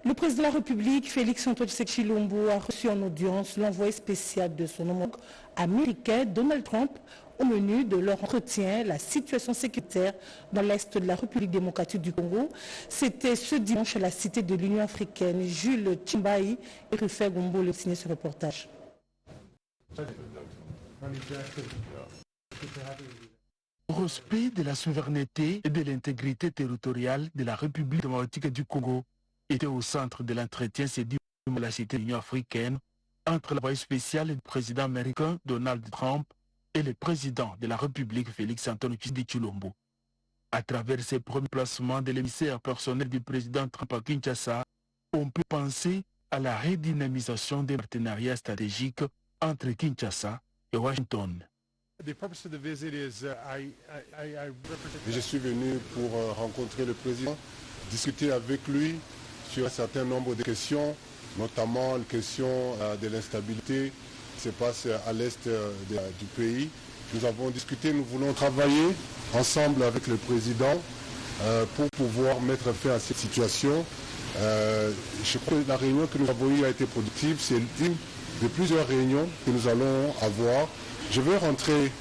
Le président de la République, Félix-Antoine Tshisekedi-Tshilombo, a reçu en audience l'envoyé spécial de son homologue américain, Donald Trump. Au menu de leur entretien, la situation sécuritaire dans l'Est de la République démocratique du Congo. C'était ce dimanche à la Cité de l'Union africaine. Jules Tchimbaï et Rufai Gombo le signé ce reportage. Le respect de la souveraineté et de l'intégrité territoriale de la République démocratique du Congo était au centre de l'entretien ce dimanche à la Cité de l'Union africaine entre l'envoyé spécial du président américain Donald Trump et le président de la République Félix-Antoine Tshisekedi-Tshilombo. À travers ces premiers placements de l'émissaire personnel du président Trump à Kinshasa, on peut penser à la redynamisation des partenariats stratégiques entre Kinshasa et Washington. Je suis venu pour rencontrer le président, discuter avec lui sur un certain nombre de questions, notamment la question de l'instabilité qui se passe à l'est du pays. Nous avons discuté, nous voulons travailler ensemble avec le président pour pouvoir mettre fin à cette situation. Je crois que la réunion que nous avons eue a été productive. C'est une de plusieurs réunions que nous allons avoir. Je vais rentrer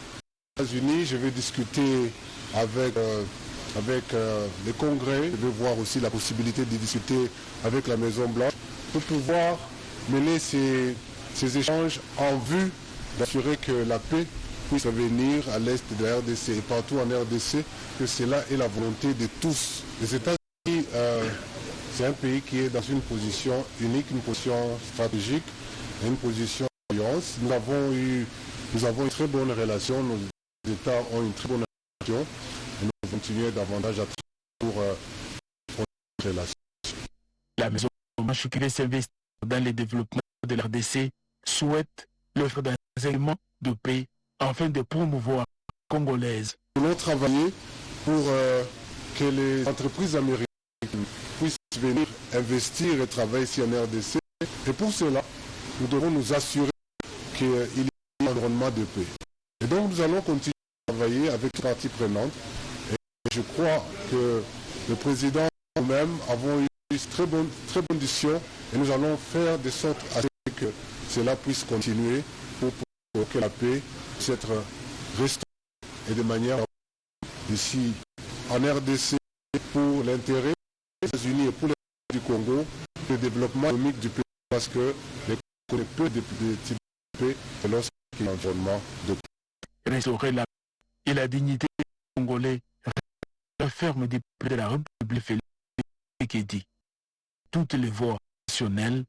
aux États-Unis, je vais discuter avec le Congrès, je vais voir aussi la possibilité de discuter avec la Maison-Blanche pour pouvoir mener ces échanges en vue d'assurer que la paix puisse revenir à l'est de la RDC et partout en RDC, que cela est la volonté de tous. Les États-Unis, c'est un pays qui est dans une position unique, une position stratégique, une position d'alliance. Nous avons une très bonne relation, nos États ont une très bonne relation et nous allons continuer davantage à travailler pour une relation. La maison blanche qui veut s'investir dans le développement de l'RDC souhaite l'offre d'un élément de paix afin de promouvoir la congolaise. Nous voulons travailler pour que les entreprises américaines puissent venir investir et travailler ici en RDC. Et pour cela, nous devons nous assurer qu'il y ait un environnement de paix. Et donc nous allons continuer à travailler avec les parties prenantes. Et je crois que le président et nous-mêmes avons eu une très bonne discussion et nous allons faire de sorte à ce que cela puisse continuer pour que la paix puisse être restaurée et de manière ici en RDC pour l'intérêt des États-Unis et pour l'intérêt du Congo, le développement économique du pays, parce que les Congolais peuvent développer lorsqu'il y a un environnement de paix. Restaurer la paix et la dignité des Congolais, la ferme des peuples de la République Félix Tshisekedi. Toutes les voies nationales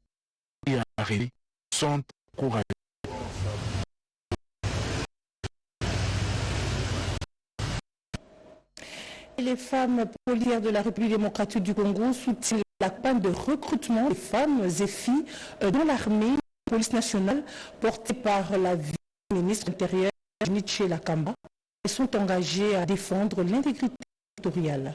et arrêtées sont encouragées. Les femmes policières de la République démocratique du Congo soutiennent la campagne de recrutement des femmes et filles dans l'armée et la police nationale portée par la vice-ministre de l'Intérieur, Nietzsche Lakamba. Elles sont engagées à défendre l'intégrité territoriale.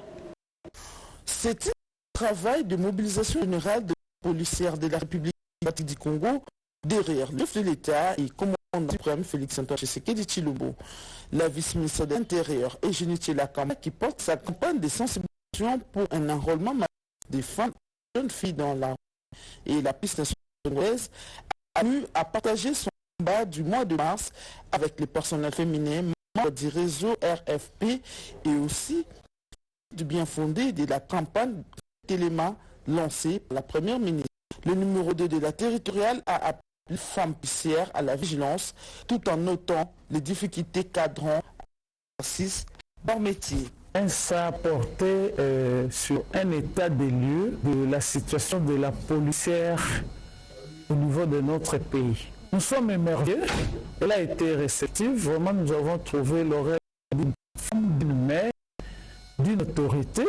C'est un travail de mobilisation générale des policières de la République démocratique du Congo derrière le chef de l'État et commandant suprême Félix-Antoine Tshisekedi-Tshilombo. La vice-ministre de l'Intérieur, Nietzsche Lakamba, qui porte sa campagne de sensibilisation pour un enrôlement des femmes et jeunes filles dans la et la piste nationale congolaise, a eu à partager son combat du mois de mars avec les personnels féminins membres du réseau RFP et aussi du bien fondé de la campagne d'éléments lancée par la première ministre. Le numéro 2 de la territoriale a appelé les femmes policières à la vigilance tout en notant les difficultés cadrant l'exercice de leur métier. Ça a porté sur un état des lieux de la situation de la policière au niveau de notre pays. Nous sommes émerveillés, elle a été réceptive, vraiment nous avons trouvé l'oreille d'une femme, d'une mère, d'une autorité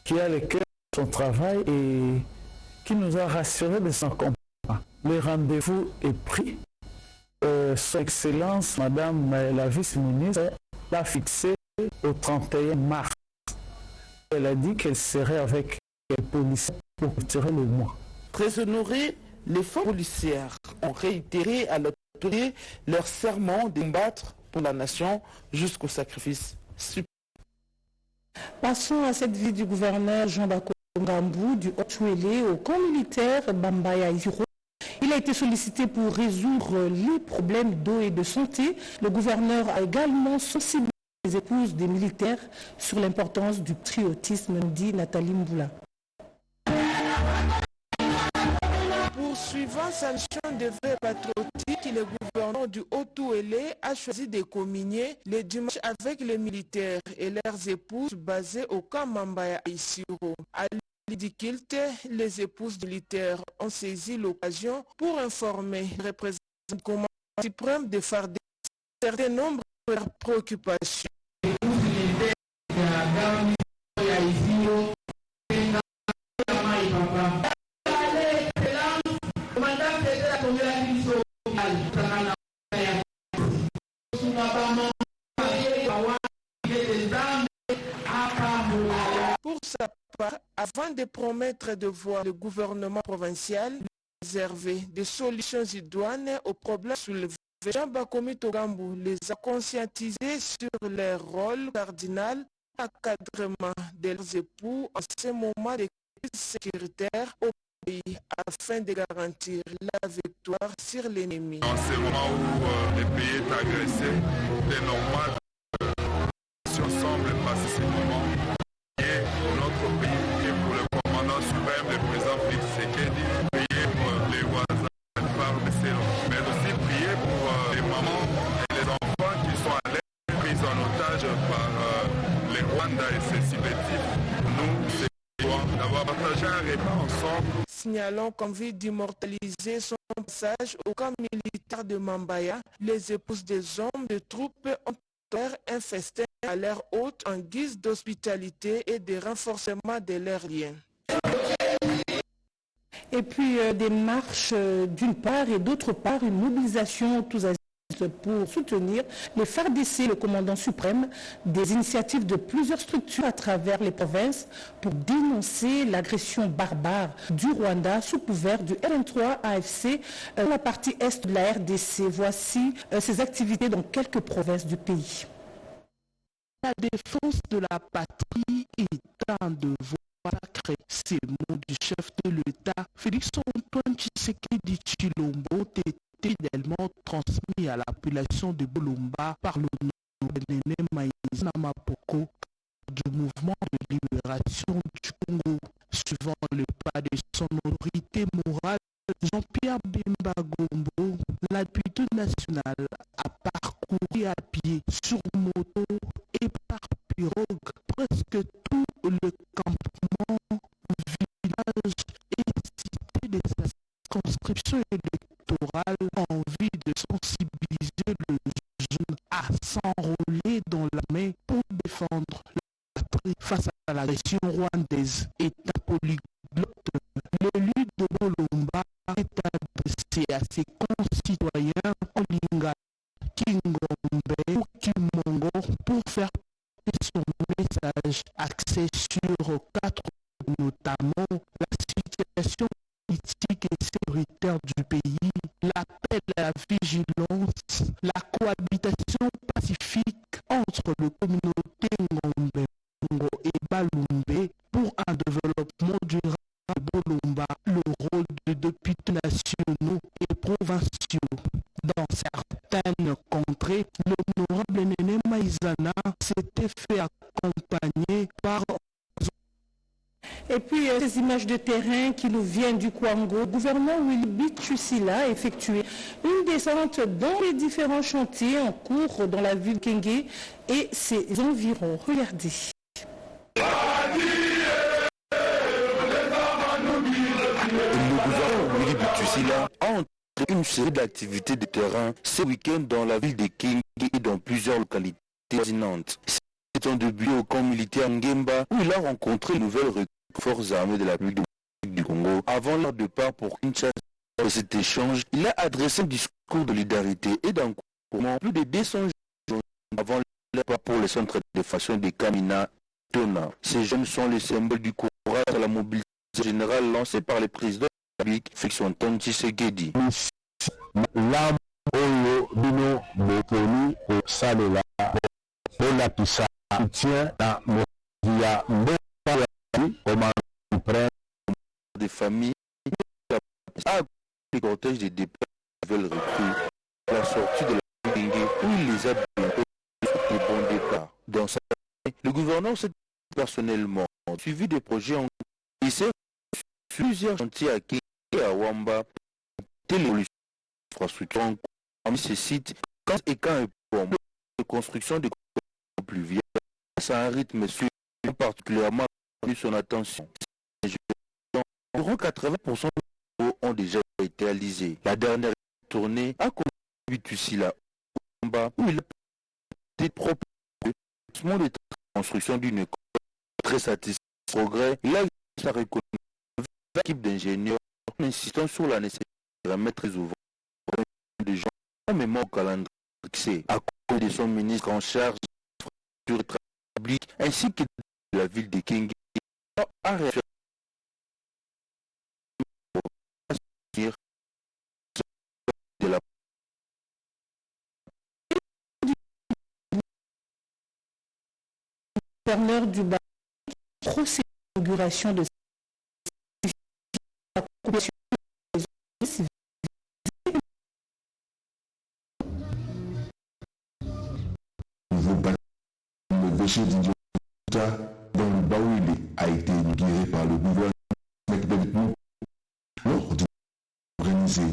qui a le cœur de son travail et qui nous a rassurés de son combat. Le rendez-vous est pris. Son Excellence, Madame la vice-ministre, l'a fixé au 31 mars. Elle a dit qu'elle serait avec les policiers pour tirer le mois. Très honorés, les femmes policières ont réitéré à l'autorité leur serment de combattre pour la nation jusqu'au sacrifice suprême. Passons à cette vie du gouverneur Jean Bako. Ngambu du Haut-Chouélé au camp militaire Bambaya Iziro. Il a été sollicité pour résoudre les problèmes d'eau et de santé. Le gouverneur a également sensibilisé les épouses des militaires sur l'importance du patriotisme, dit Nathalie Mboula. Poursuivant sa mission de veille patriotique, le gouverneur du Haut-Chouélé a choisi de communier les dimanches avec les militaires et leurs épouses basées au camp Mambaya Isiro. À l'Idikilte, les épouses militaires ont saisi l'occasion pour informer les représentants du commandant suprême de FARDC un certain nombre de leurs préoccupations. Pour sa part, avant de promettre de voir le gouvernement provincial réserver des solutions idoines aux problèmes soulevés, Jean Bakomi Togambu les a conscientisés sur leur rôle cardinal d'encadrement de leurs époux en ces moments de crise sécuritaire au pays afin de garantir la victoire sur l'ennemi. En ce moment où le pays est agressé, c'est normal que ensemble passer ces moments et pour notre pays et pour le commandant suprême, le président Félix Tshisekedi, prier pour les voisins FARDC, mais aussi prier pour les mamans et les enfants qui sont à l'aide pris en otage par les Rwandais et ses supplétifs. Nous, c'est d'avoir partagé un repas ensemble. Signalons qu'envie d'immortaliser son passage au camp militaire de Mambaya, les épouses des hommes de troupes ont offert un festin à leur hôte en guise d'hospitalité et de renforcement de leurs liens. Et puis des marches d'une part et d'autre part, une mobilisation tous azimuts pour soutenir les FARDC, le commandant suprême, des initiatives de plusieurs structures à travers les provinces pour dénoncer l'agression barbare du Rwanda sous couvert du RN3 AFC dans la partie est de la RDC. Voici ces activités dans quelques provinces du pays. La défense de la patrie est un devoir sacré. Ces mots du chef de l'État, Félix-Antoine Tshisekedi Tshilombo, étaient fidèlement transmis à la population de Bolumba par le nom de Néné Maïs Namapoko du mouvement de libération du Congo. Suivant le pas de son autorité morale, Jean-Pierre Bemba Gombo, la députée nationale, a parcouru à pied, sur moto et par pirogue presque tout le campement, village et cité de sa circonscription électorale en vue de sensibiliser le jeune à s'enrôler dans l'armée pour défendre la patrie face à l'agression rwandaise. État polyglotte, l'élu de Bolumba est adressé à ses concitoyens en lingala, Kingombe ou Kimongo pour faire passer son message axé sur 4, notamment la situation politique et sécuritaire du pays, l'appel à la vigilance, la cohabitation pacifique entre les communautés Ngombe et Balumbe pour un développement durable de Bolumba, le rôle de députés nationaux et provinciaux. Dans certaines contrées, l'honorable Néné Maïzana s'était fait accompagner par... Et puis ces images de terrain qui nous viennent du Kwango, le gouverneur Willy Bichusila a effectué une descente dans les différents chantiers en cours dans la ville de Kenge et ses environs. Regardez. Le gouverneur Willy Bichusila a entré une série d'activités de terrain ce week-end dans la ville de Kenge et dans plusieurs localités voisinantes. C'est un début au camp militaire Ngemba où il a rencontré une nouvelle forces armées de la République du Congo. Avant leur départ pour Kinshasa, de cet échange, il a adressé un discours de solidarité et d'encouragement plus de 200 jeunes avant leur départ pour le centre de formation de Kamina Tona. Ces jeunes sont les symboles du courage à la mobilisation générale lancée par le président de la République, Félix-Antoine Tshisekedi. L'âme oyo bino bokoni osalela olakisa soutien na mokonzi ya mboka ya komanda des familles à les cortèges des départs veulent recrues. La sortie de la Kengue où il les a bientôt des bons départs. Dans sa année, le gouverneur s'est personnellement suivi des projets en lycée sur plusieurs chantiers à Kengue et à Wamba pour l'évolution de l'infrastructure. Parmi ces sites, quand et quand de construction des pluviales, ça a un rythme suivant particulièrement tenu son attention. Environ 80% des travaux ont déjà été réalisés. La dernière tournée a conduit Tussila où il a été proposé de construction d'une école très satisfaisante. Progrès, il a eu sa reconnaissance avec l'équipe d'ingénieurs insistant sur la nécessité de remettre les ouvrages de gens en mémoire au calendrier fixé à cause de son ministre en charge de l'infrastructure publique ainsi que de la ville de Kengue a réagi de la gouverneur du Bas procède à l'inauguration de la commission civile. Le péché d'Idiota dans le Baoulé a été inauguré par le gouvernement lors d'une organisée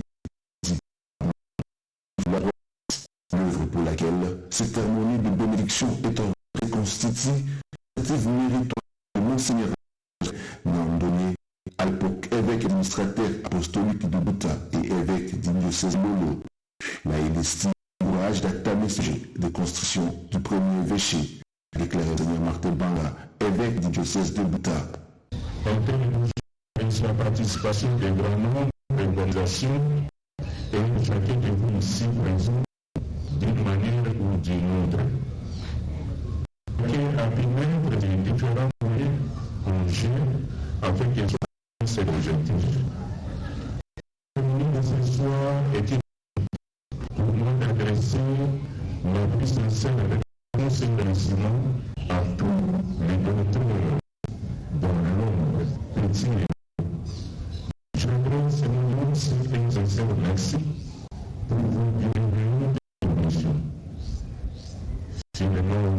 l'œuvre pour laquelle cette cérémonie de bénédiction est en constitue méritoire de Monseigneur Nandonné, à l'époque évêque administrateur apostolique de Bouta et évêque du diocèse Lolo. La Élestie, ouvrage d'acte de construction du premier évêché, déclaré Seigneur Martin Banga, évêque du diocèse de Bouta. En termes de la participation des grands nombres d'organisations, et chacun de vous ici présent d'une manière ou d'une autre, qui a pu mettre des différents moyens en jeu afin qu'ils soient cet objectif. Le but de ce soir est pour moi d'adresser ma plus sincère remerciement à tous les donateurs dans l'ombre petit et j'adresse mon sincère merci pour vos bienveillantes conditions. Finalement,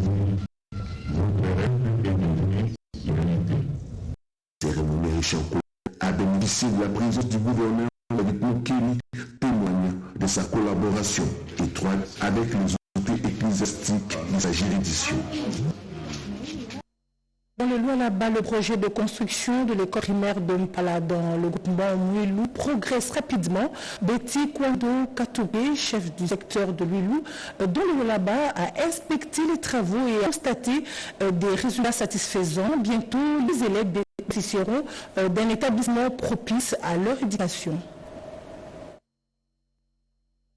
votre rêve est devenu réalité. Cérémonie riche a bénéficié de la présence du gouverneur avec Mokeli, témoigne de sa collaboration étroite avec les autorités ecclésiastiques de sa juridiction. Dans le Lualaba, le projet de construction de l'école primaire de Mpala dans le groupement Mouilou progresse rapidement. Betty Kwando Katoubé, chef du secteur de Luilou, dans le Lualaba, a inspecté les travaux et a constaté des résultats satisfaisants. Bientôt, les élèves bénéficieront d'un établissement propice à leur éducation.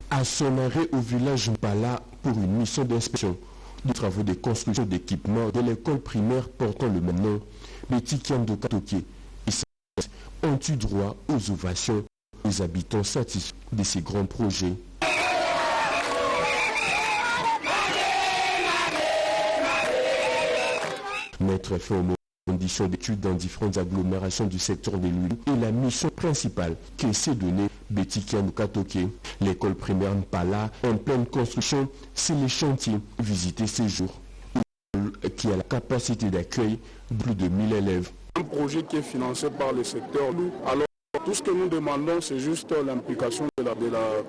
À son arrêt au village Mpala pour une mission d'inspection des travaux de construction d'équipements de l'école primaire portant le même nom, Betty Kwando Katoké ont eu droit aux ovations des habitants satisfaits de ces grands projets. Mettre fin aux conditions d'études dans différentes agglomérations du secteur de l'huile est la mission principale que s'est donnée Betty Kwando Katoké. L'école primaire Mpala en pleine construction, c'est les chantiers visités ces jours, qui a la capacité d'accueil de plus de 1000 élèves. Un projet qui est financé par le secteur. Alors tout ce que nous demandons, c'est juste l'implication de la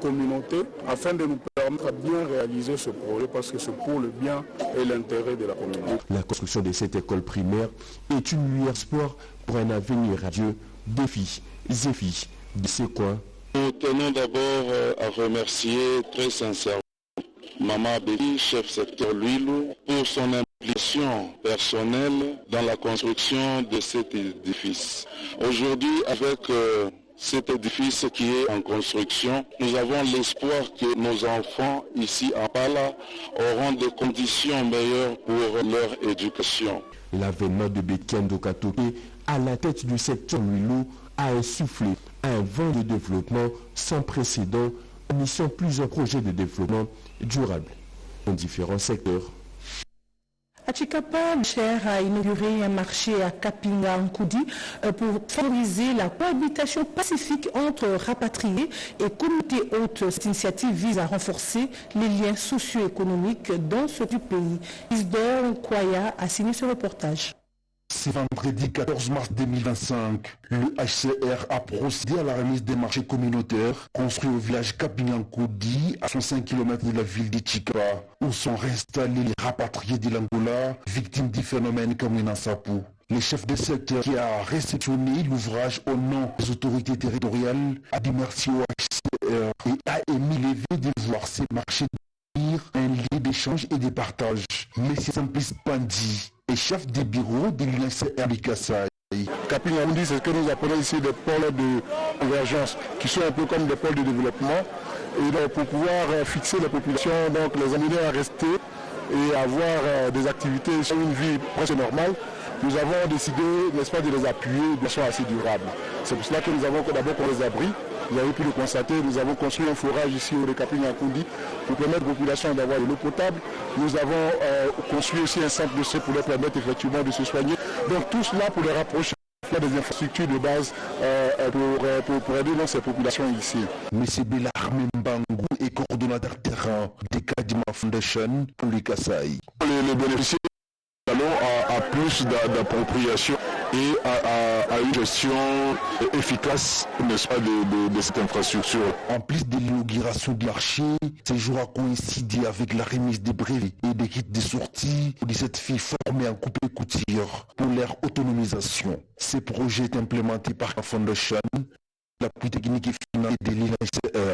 communauté afin de nous permettre de bien réaliser ce projet parce que c'est pour le bien et l'intérêt de la communauté. La construction de cette école primaire est une lueur espoir pour un avenir radieux des filles et filles de ces coins. Nous tenons d'abord à remercier très sincèrement Maman Betty, chef secteur Luilou, pour son implication personnelle dans la construction de cet édifice. Aujourd'hui, avec cet édifice qui est en construction, nous avons l'espoir que nos enfants ici à Mpala auront des conditions meilleures pour leur éducation. L'avènement de Betty Kwando Katoké à la tête du secteur Luilou a insufflé un vent de développement sans précédent, initiant plusieurs projets de développement durable dans différents secteurs. À Chikapa, le Cher a inauguré un marché à Kapinga Nkoudi pour favoriser la cohabitation pacifique entre rapatriés et communautés hôtes. Cette initiative vise à renforcer les liens socio-économiques dans ce pays. Isidore Nkwaya a signé ce reportage. C'est vendredi 14 mars 2025. Le HCR a procédé à la remise des marchés communautaires construits au village Kapinga-Nkoudi, à 105 km de la ville de Chikapa, où sont réinstallés les rapatriés de l'Angola, victimes du phénomène Kamwina Sapu. Le chef de secteur qui a réceptionné l'ouvrage au nom des autorités territoriales a dit merci au HCR et a émis le vœu de voir ces marchés devenir un lieu d'échange et de partage. Monsieur Simplice Pandi est chef de bureau de l'UNHCR de Kassai. Kapinga-Nkoudi, c'est ce que nous appelons ici des pôles de convergence, qui sont un peu comme des pôles de développement. Et donc, pour pouvoir fixer la population, donc les amener à rester et avoir des activités sur une vie presque normale, nous avons décidé, n'est-ce pas, de les appuyer de façon assez durable. C'est pour cela que nous avons d'abord pour les abris. Vous avez pu le constater, nous avons construit un forage ici au Kapinga-Nkoudi pour permettre aux populations d'avoir de l'eau potable. Nous avons construit aussi un centre de soins pour leur permettre effectivement de se soigner. Donc tout cela pour les rapprocher des infrastructures de base pour aider dans ces populations ici. M. Belarme Mbangou est coordonnateur terrain de Kadima Foundation pour les Kassai. Les bénéficiaires à plus d'appropriation et à une gestion efficace, n'est-ce pas, de cette infrastructure. En plus de l'inauguration du marché, ce jour a coïncidé avec la remise des brevets et des kits de sortie pour 17 filles formées en couple couture pour leur autonomisation. Ce projet est implémenté par la Foundation, l'appui technique et financier de l'UNHCR.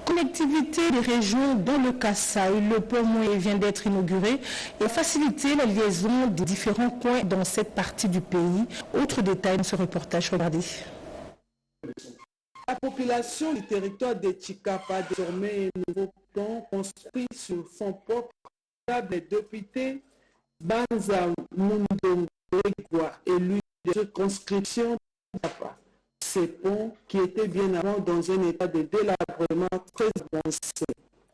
Connectivité des régions dans le Kassai, le pont Moué vient d'être inauguré et faciliter la liaison des différents coins dans cette partie du pays. Autre détail dans ce reportage, regardez. La population du territoire de Chikapa, désormais un nouveau pont construit sur fonds propres, les députés Banza Mundongo élu de circonscription de Chikapa. Ces ponts qui étaient bien avant dans un état de délabrement très avancé.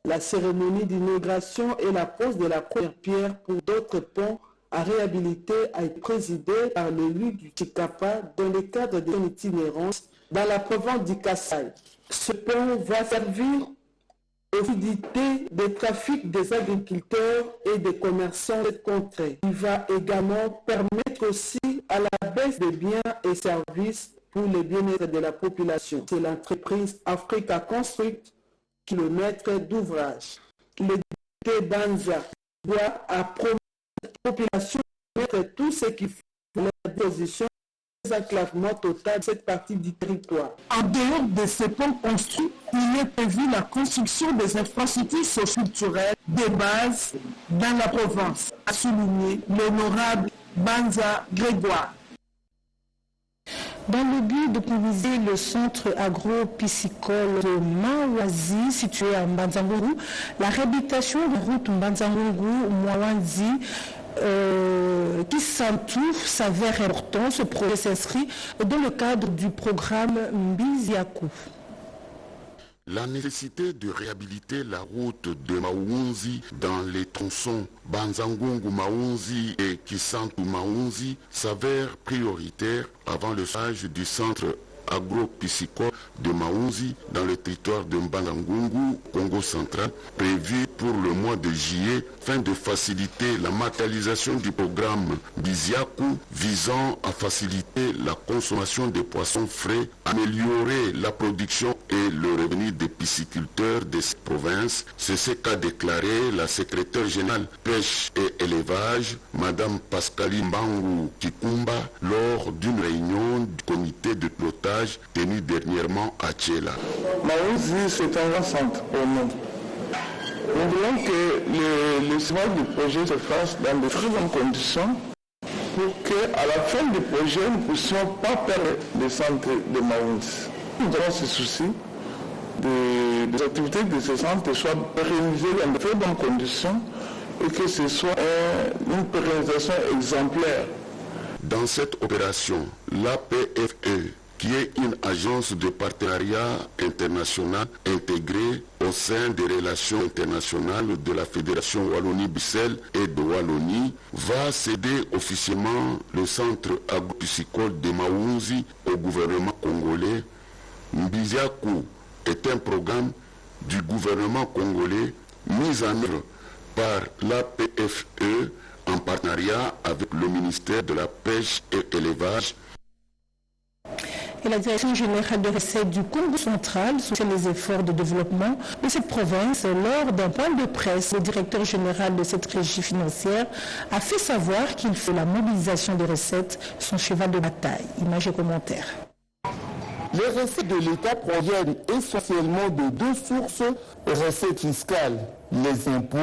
La cérémonie d'inauguration et la pose de la première pierre pour d'autres ponts à réhabiliter a été présidée par l'élu du Chikapa dans le cadre de son itinérance dans la province du Kassai. Ce pont va servir aux fluidités des trafics des agriculteurs et des commerçants de cette contrée. Il va également permettre aussi à la baisse des biens et services pour le bien-être de la population. C'est l'entreprise Africa Construct qui est le maître d'ouvrage. Le député Banza doit promettre à la population de mettre tout ce qui fait leur position de désenclavement total de cette partie du territoire. En dehors de ces ponts construits, il est prévu la construction des infrastructures socio-culturelles de base dans la province, a souligné l'honorable Banza Grégoire. Dans le but de pérenniser le centre agro-piscicole de Mawazi, situé à Mbanzangungu, la réhabilitation de la route Mbanzangungu-Mawazi qui s'entoure s'avère important. Ce projet s'inscrit dans le cadre du programme Mbiziaku. La nécessité de réhabiliter la route de Maounzi dans les tronçons Banzangungu-Maounzi et Kisantu-Maounzi s'avère prioritaire avant le passage du centre agro-piscicole de Maounzi dans le territoire de Mbanzangungu, Congo central, prévu pour le mois de juillet, afin de faciliter la matérialisation du programme Biziaku visant à faciliter la consommation des poissons frais, améliorer la production et le revenu des pisciculteurs de cette province. C'est ce qu'a déclaré la secrétaire générale pêche et élevage, Madame Pascaline Mbangu Kikumba, lors d'une réunion du comité de pilotage tenue dernièrement à Tchela. Maounzi, c'est un grand centre au monde. Nous voulons que le suivi du projet se fasse dans de très bonnes conditions pour qu'à la fin du projet, nous ne puissions pas perdre le centre de Maounzi. Nous avons ce souci des activités de ce centre soient pérennisées dans de très bonnes conditions et que ce soit une pérennisation exemplaire. Dans cette opération, l'APFE qui est une agence de partenariat international intégrée au sein des relations internationales de la Fédération Wallonie-Bruxelles et de Wallonie, va céder officiellement le centre agropsychole de Maounzi au gouvernement congolais. Mbiziakou est un programme du gouvernement congolais mis en œuvre par l'APFE en partenariat avec le ministère de la Pêche et Élevage. Et la Direction générale de recettes du Congo central soutient les efforts de développement de cette province. Lors d'un point de presse, le directeur général de cette régie financière a fait savoir qu'il fait la mobilisation des recettes son cheval de bataille. Images et commentaires. Les recettes de l'État proviennent essentiellement de deux sources, recettes fiscales, les impôts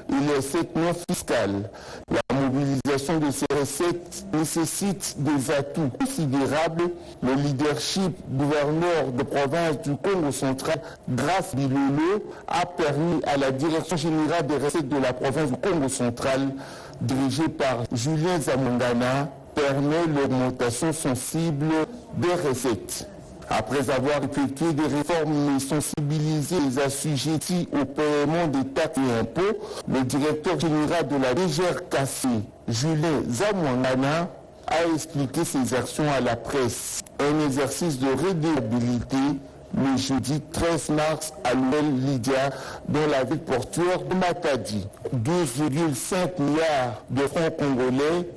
et les recettes non fiscales. La mobilisation de ces recettes nécessite des atouts considérables. Le leadership gouverneur de province du Congo central, Grace Bilolo, a permis à la Direction générale des recettes de la province du Congo central, dirigée par Julien Zamongana, permet l'augmentation sensible des recettes. Après avoir effectué des réformes et sensibilisé les assujettis au paiement des taxes et impôts, le directeur général de la DGRKC, Julien Zamwangana, a expliqué ses actions à la presse. Un exercice de redevabilité le jeudi 13 mars à l'Ouel Lydia dans la ville portuaire de Matadi. 12,5 milliards de francs congolais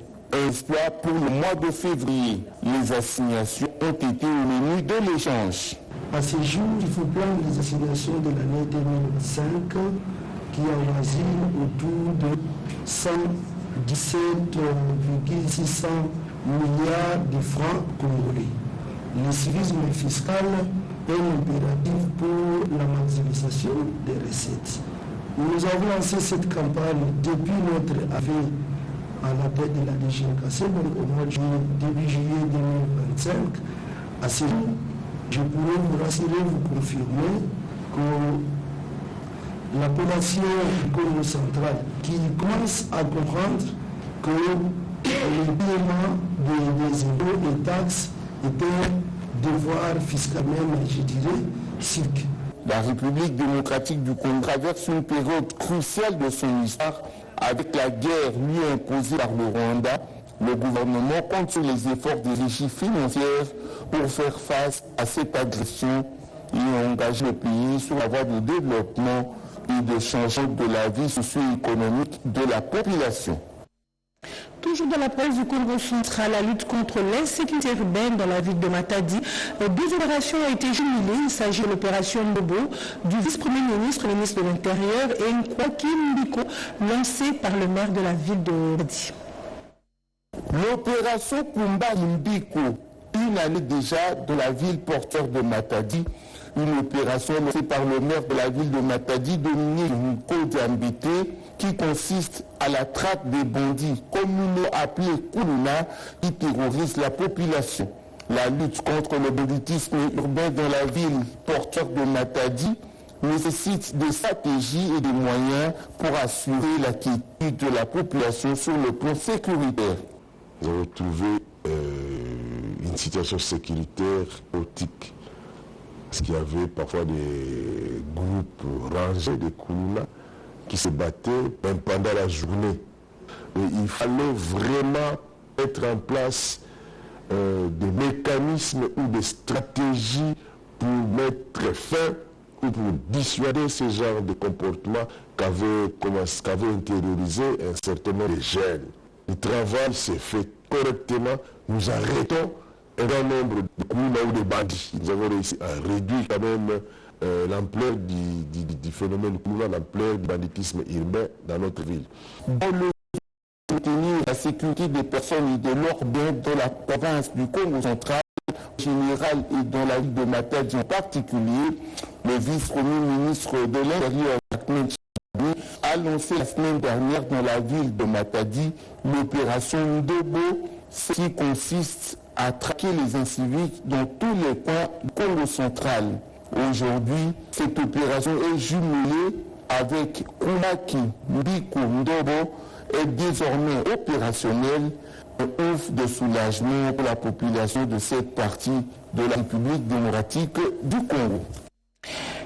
exploit pour le mois de février. Les assignations ont été au menu de l'échange. À ce jour, il faut prendre les assignations de l'année 2025 qui avoisinent autour de 117,600 milliards de francs congolais. Le civisme fiscal est impératif pour la maximisation des recettes. Nous avons lancé cette campagne depuis notre arrivée à la tête de la DGRKC, donc au mois de juillet, début juillet 2025. À ce jour, je pourrais vous rassurer, vous confirmer que la population du Congo central qui commence à comprendre que le paiement des impôts et taxes est un devoir fiscal, même, je dirais, civique. La République démocratique du Congo traverse une période cruciale de son histoire avec la guerre lui imposée par le Rwanda. Le gouvernement compte sur les efforts des régies financières pour faire face à cette agression et engager le pays sur la voie de développement et de changement de la vie socio-économique de la population. Toujours dans la presse du Congo central, la lutte contre l'insécurité urbaine dans la ville de Matadi. Deux opérations ont été jumelées. Il s'agit de l'opération Bobo du vice-premier ministre, le ministre de l'Intérieur, et une Joaquim Mbiko lancée par le maire de la ville de Matadi. L'opération Kumba Mbiko, une année déjà dans la ville portuaire de Matadi, une opération lancée par le maire de la ville de Matadi, Dominique Nkodiambité, qui consiste à la traque des bandits communément appelés Kuluna, qui terrorisent la population. La lutte contre le banditisme urbain dans la ville portuaire de Matadi nécessite des stratégies et des moyens pour assurer la quiétude de la population sur le plan sécuritaire. Nous avons trouvé une situation sécuritaire chaotique. Parce qu'il y avait parfois des groupes rangés de Kuluna qui se battaient même pendant la journée. Et il fallait vraiment mettre en place des mécanismes ou des stratégies pour mettre fin ou pour dissuader ce genre de comportement qu'avait intériorisé un certain nombre de jeunes. Le travail s'est fait correctement. Nous arrêtons un grand nombre de Kuluna ou de bandits. Nous avons réussi à réduire quand même l'ampleur du phénomène Kuluna, l'ampleur du banditisme urbain dans notre ville. Dans le soutenir la sécurité des personnes et de leurs biens dans la province du Congo central en général et dans la ville de Matadi en particulier, le vice-premier ministre de l'Intérieur a lancé la semaine dernière dans la ville de Matadi l'opération Ndobo, qui consiste à traquer les inciviques dans tous les coins du Congo central. Aujourd'hui, cette opération est jumelée avec Kumaki Mbiko Ndobo, est désormais opérationnelle ouf de soulagement pour la population de cette partie de la République démocratique du Congo.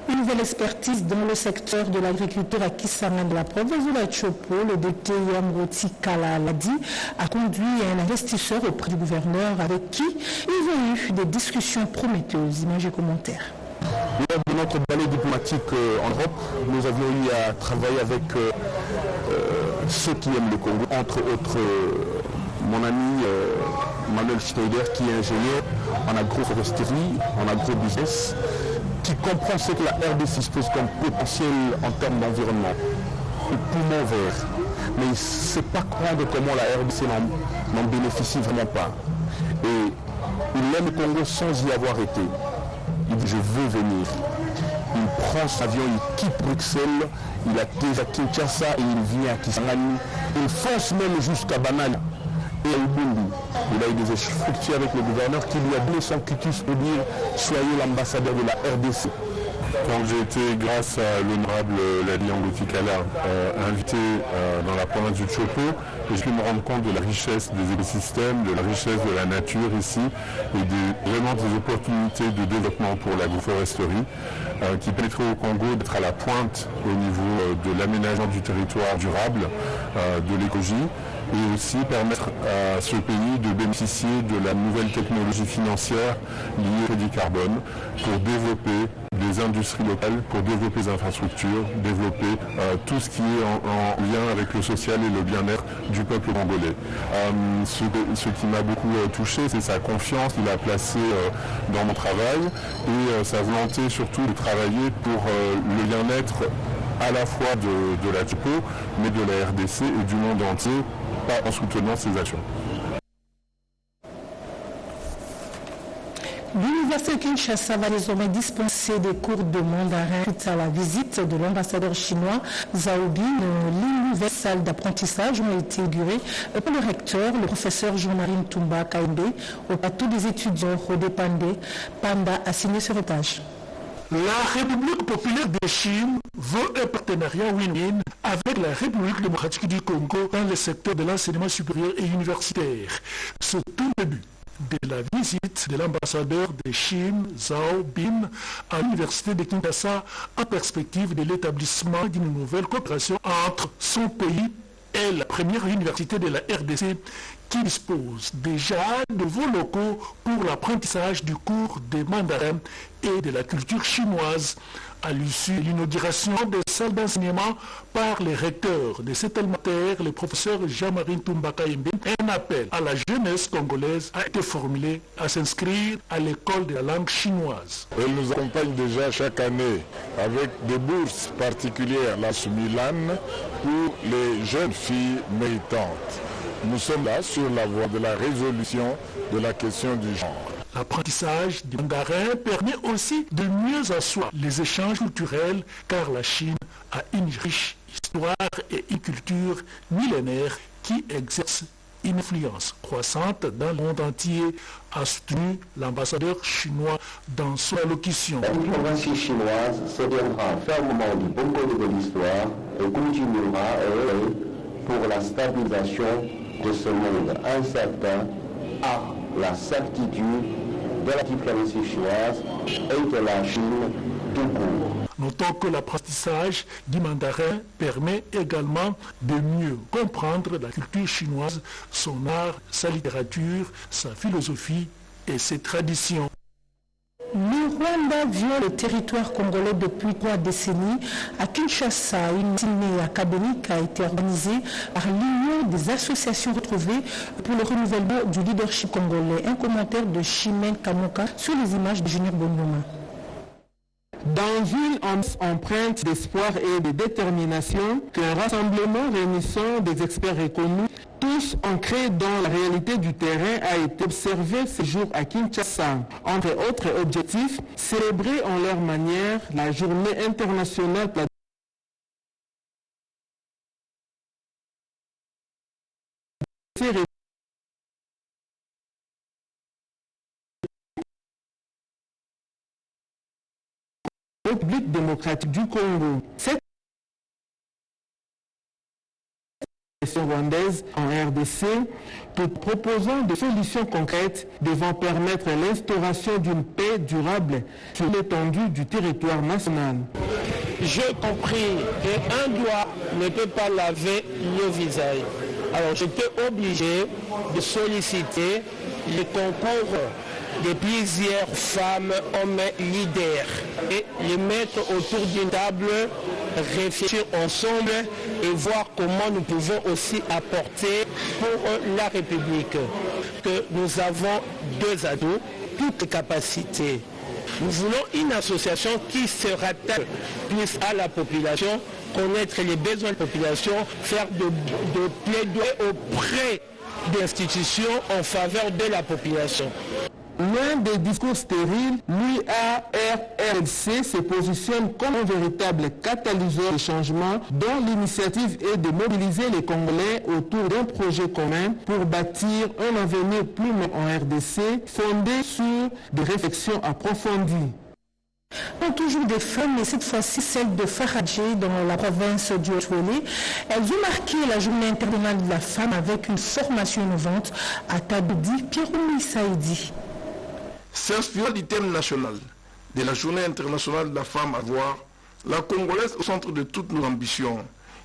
Une nouvelle expertise dans le secteur de l'agriculture à Kisangani de la province de la Chopo, le docteur Yamroti Kalaladi, a conduit un investisseur auprès du gouverneur avec qui ils ont eu des discussions prometteuses. Images et commentaires. Lors de notre balai diplomatique en Europe, nous avions eu à travailler avec ceux qui aiment le Congo, entre autres mon ami Manuel Schneider qui est ingénieur en agroforesterie, en agrobusiness, qui comprend ce que la RDC dispose comme potentiel en termes d'environnement, le poumon vert. Mais il ne sait pas comprendre comment la RDC n'en bénéficie vraiment pas. Et il aime le Congo sans y avoir été. Il dit je veux venir. Il prend son avion, il quitte Bruxelles, il atterrit à Kinshasa et il vient à Kisangani. Il fonce même jusqu'à Banal et à Ubundu. Il a eu des échanges fructueux avec le gouverneur qui lui a donné son quitus pour dire soyez l'ambassadeur de la RDC. Quand j'ai été, grâce à l'honorable Ladi Angotikala, invité dans la province du Chopo, j'ai pu me rendre compte de la richesse des écosystèmes, de la richesse de la nature ici, et vraiment des opportunités de développement pour l'agroforesterie, qui permettraient au Congo d'être à la pointe au niveau de l'aménagement du territoire durable, de l'écologie, et aussi permettre à ce pays de bénéficier de la nouvelle technologie financière liée au crédit carbone pour développer des industries locales, pour développer des infrastructures, développer tout ce qui est en lien avec le social et le bien-être du peuple congolais. Ce qui m'a beaucoup touché, c'est sa confiance qu'il a placée dans mon travail et sa volonté surtout de travailler pour le bien-être à la fois de la TIPO, mais de la RDC et du monde entier, pas en soutenant ses actions. L'Université Kinshasa va désormais dispenser des cours de mandarin suite à la visite de l'ambassadeur chinois Zhao Bin. Les nouvelles salles d'apprentissage ont été inaugurées par le recteur, le professeur Jean-Marie Ntumba Kaimbe, au plateau des étudiants Rodé Panda a signé ce reportage. La République populaire de Chine veut un partenariat win-win avec la République démocratique du Congo dans le secteur de l'enseignement supérieur et universitaire. C'est tout le but de la visite de l'ambassadeur de Chine, Zhao Bin, à l'université de Kinshasa en perspective de l'établissement d'une nouvelle coopération entre son pays et la première université de la RDC qui dispose déjà de vols locaux pour l'apprentissage du cours de mandarin et de la culture chinoise. À l'issue de l'inauguration des salles d'enseignement par les recteurs de cet élémentaire, le professeur Jean-Marie Ntumba Kaimbe, un appel à la jeunesse congolaise a été formulé à s'inscrire à l'école de la langue chinoise. Elle nous accompagne déjà chaque année avec des bourses particulières, la Milan, pour les jeunes filles méritantes. Nous sommes là sur la voie de la résolution de la question du genre. L'apprentissage du mandarin permet aussi de mieux asseoir les échanges culturels car la Chine a une riche histoire et une culture millénaire qui exerce une influence croissante dans le monde entier, a soutenu l'ambassadeur chinois dans son allocution. La diplomatie chinoise se tiendra fermement du bon côté de l'histoire et continuera à œuvrer pour la stabilisation de ce monde incertain à la certitude de la diplomatie chinoise et de la Chine tout court. Notons que l'apprentissage du mandarin permet également de mieux comprendre la culture chinoise, son art, sa littérature, sa philosophie et ses traditions. Le Rwanda viole le territoire congolais depuis 3 décennies. À Kinshasa, une matinée académique a été organisée par l'Union des associations retrouvées pour le renouvellement du leadership congolais. Un commentaire de Chimène Kamoka sur les images de Junior Bonyoma. Dans une empreinte d'espoir et de détermination, qu'un rassemblement réunissant des experts reconnus, tous ancrés dans la réalité du terrain, a été observé ce jour à Kinshasa. Entre autres objectifs, célébrer en leur manière la journée internationale République démocratique du Congo. Cette délégation rwandaise en RDC, tout proposant des solutions concrètes devant permettre l'instauration d'une paix durable sur l'étendue du territoire national. J'ai compris qu'un doigt ne peut pas laver le visage. Alors j'étais obligé de solliciter le concours de plusieurs femmes, hommes leaders et les mettre autour d'une table, réfléchir ensemble et voir comment nous pouvons aussi apporter pour la République. Que nous avons deux atouts, toutes les capacités. Nous voulons une association qui se rattache plus à la population, connaître les besoins de la population, faire de plaidoyer auprès d'institutions en faveur de la population. Loin des discours stériles, l'UARRLC se positionne comme un véritable catalyseur de changement dont l'initiative est de mobiliser les Congolais autour d'un projet commun pour bâtir un avenir plus net en RDC fondé sur des réflexions approfondies. Toujours des femmes, mais cette fois-ci celle de Faradjé dans la province du Haut-Ouélé. Elles ont marqué la journée internationale de la femme avec une formation innovante à Tabidi Pierre-Louis Saïdi. S'inspirant du thème national de la journée internationale de la femme à voir, la Congolaise au centre de toutes nos ambitions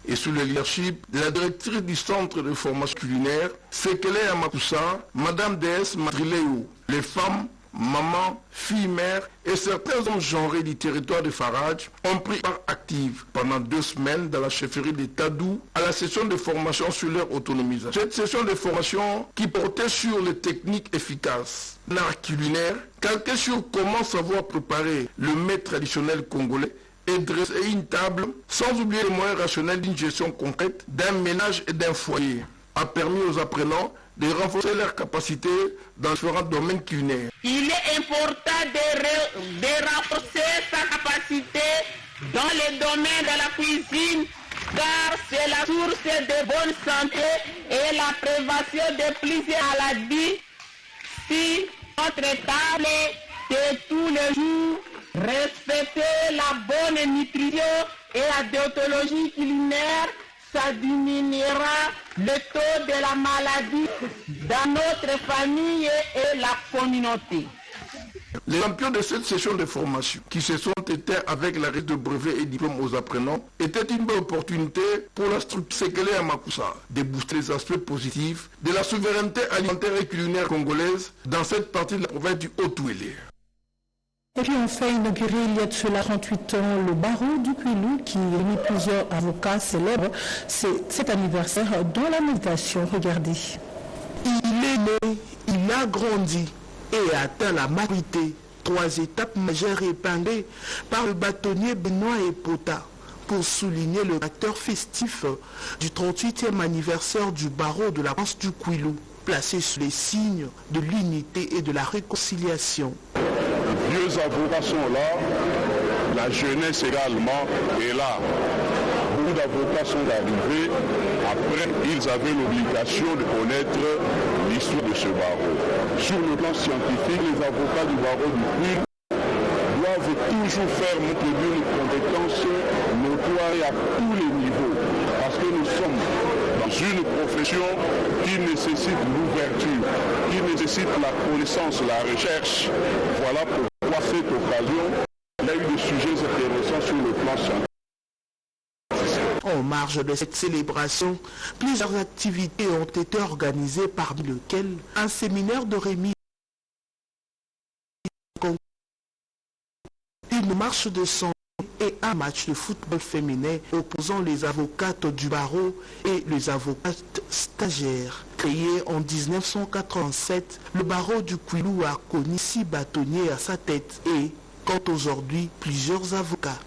et sous le leadership de la directrice du centre de formation culinaire, Sekele Amakusa, Madame DS Madrileo, les femmes, mamans, filles, mères et certains hommes genrés du territoire de Faradj ont pris part active pendant 2 semaines dans la chefferie de Tadou à la session de formation sur leur autonomisation. Cette session de formation qui portait sur les techniques efficaces, l'art culinaire, calqué sur comment savoir préparer le mets traditionnel congolais et dresser une table, sans oublier les moyens rationnels d'une gestion concrète d'un ménage et d'un foyer, a permis aux apprenants de renforcer leurs capacités dans différents domaines culinaires. Il est important de renforcer sa capacité dans les domaines de la cuisine, car c'est la source de bonne santé et la prévention de plusieurs maladies. Si notre table de tous les jours respecter la bonne nutrition et la déontologie culinaire, ça diminuera le taux de la maladie dans notre famille et la communauté. Les champions de cette session de formation, qui se sont éteints avec la remise de brevets et diplômes aux apprenants, était une bonne opportunité pour la structure Sekele Amakusa de booster les aspects positifs de la souveraineté alimentaire et culinaire congolaise dans cette partie de la province du Haut-Ouélé. Et puis enfin inauguré il y a de cela 38 ans le barreau du Kwilu qui réunit plusieurs avocats célèbres. C'est cet anniversaire dans la méditation. Regardez. Il est né, il a grandi et a atteint la maturité. 3 étapes majeures épinglées par le bâtonnier Benoît Epota pour souligner le caractère festif du 38e anniversaire du barreau de la province du Kwilu, placé sous les signes de l'unité et de la réconciliation. Les vieux avocats sont là, la jeunesse également est là. Beaucoup d'avocats sont arrivés, après ils avaient l'obligation de connaître l'histoire de ce barreau. Sur le plan scientifique, les avocats du barreau du Kwilu doivent toujours faire montre d'une compétence notoire à tous les niveaux, parce que nous sommes dans une profession qui nécessite l'ouverture, qui nécessite la connaissance, la recherche. Voilà pourquoi cette occasion, il y a eu des sujets intéressants sur le plan scientifique. En marge de cette célébration, plusieurs activités ont été organisées, parmi lesquelles un séminaire de remise, une marche de sang et un match de football féminin opposant les avocates du barreau et les avocates stagiaires. Créé en 1987, le barreau du Kwilu a connu 6 bâtonniers à sa tête et compte aujourd'hui plusieurs avocats.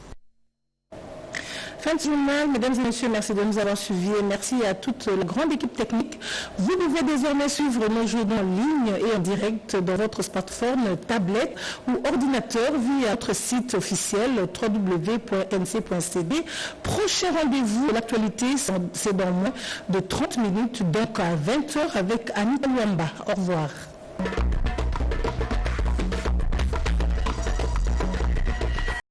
Fin de journal, mesdames et messieurs, merci de nous avoir suivis et merci à toute la grande équipe technique. Vous pouvez désormais suivre nos jeux en ligne et en direct dans votre smartphone, tablette ou ordinateur via notre site officiel www.nc.cd. Prochain rendez-vous, l'actualité, c'est dans moins de 30 minutes, donc à 20h avec Anita Luamba. Au revoir.